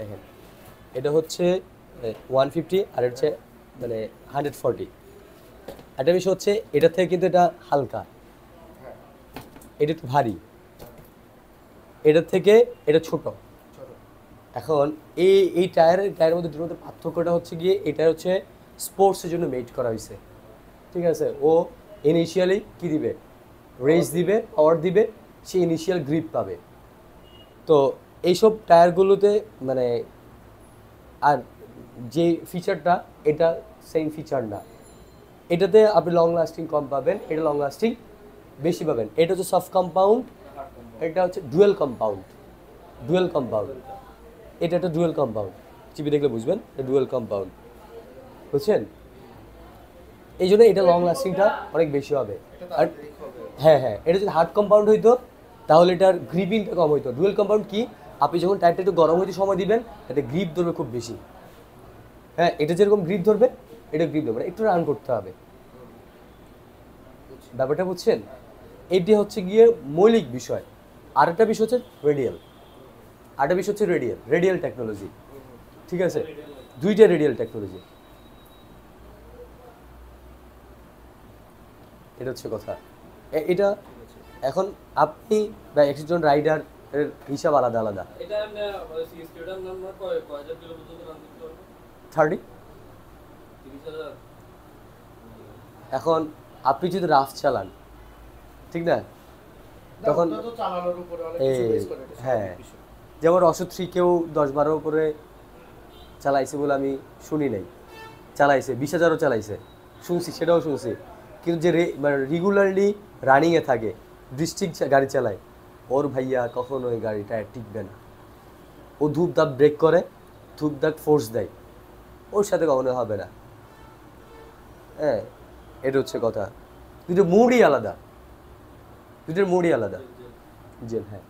দেখেন এটা হচ্ছে 150 আর হচ্ছে মানে 140। একটা বিষয় হচ্ছে এটা থেকে কিন্তু এটা হালকা, এটা একটু ভারী, এটার থেকে এটা ছোট। এখন এই টায়ারের মধ্যে দুটোর মধ্যে পার্থক্যটা হচ্ছে গিয়ে এটা হচ্ছে স্পোর্টসের জন্য মেড করা হয়েছে, ঠিক আছে। ও ইনিশিয়ালি কি দিবে, রেস দিবে, পাওয়ার দিবে, সে ইনিশিয়াল গ্রিপ পাবে। তো এইসব টায়ারগুলোতে মানে আর যে ফিচারটা এটা সেম ফিচার না। এটাতে আপনি লং লাস্টিং কম পাবেন, এটা লং লাস্টিং বেশি পাবেন। এটা হচ্ছে সফট কম্পাউন্ড, এটা হচ্ছে ডুয়েল কম্পাউন্ড। ডুয়েল কম্পাউন্ড, এটা একটা ডুয়েল কম্পাউন্ড, চিপি দেখলে বুঝবেন এটা ডুয়েল কম্পাউন্ড, বুঝছেন। এই জন্য এটা লং লাস্টিংটা অনেক বেশি হবে। আর হ্যাঁ হ্যাঁ, এটা যদি হার্ড কম্পাউন্ড হইতো তাহলে এটার গ্রিপিংটা কম হইতো। ডুয়েল কম্পাউন্ড কি, আপনি যখন টায়ারটা একটু গরম হইতে সময় দিবেন এটা গ্রিপ ধরবে খুব বেশি। হ্যাঁ, এটা যেরকম গ্রিপ ধরবে এটা গ্রিপ ধরবে, একটু রান করতে হবে, ব্যাপারটা বুঝছেন। এটি হচ্ছে গিয়ে মৌলিক বিষয়। আরেকটা বিষয় হচ্ছে রেডিয়াল, আরেকটা বিষয় হচ্ছে রেডিয়াল টেকনোলজি, ঠিক আছে। দুইটা রেডিয়াল টেকনোলজি, এটা হচ্ছে কথা। এটা এখন আপনি বা একজন রাইডার এর হিসাব আলাদা আলাদা। 30। এখন আপনি যদি রাফ চালান, ঠিক না, তখন হ্যাঁ, যেমন রসদ 3 কেউ 10-12 করে চালাইছে বলে আমি শুনি নাই, চালাইছে 20,000ও চালাইছে, শুনছি, সেটাও শুনছি। কিন্তু যে মানে রেগুলারলি রানিংয়ে থাকে, ডিস্ট্রিক্ট গাড়ি চালায়, ওর ভাইয়া কখনো ওই গাড়িটা টিকবে না। ও ধূপ ধাপ ব্রেক করে, ধূপ ধাপ ফোর্স দেয়, ওর সাথে কখনো হবে না। হ্যাঁ, এটা হচ্ছে কথা। দুটোর মুডই আলাদা, দুটোর মুডই আলাদা। জি হ্যাঁ।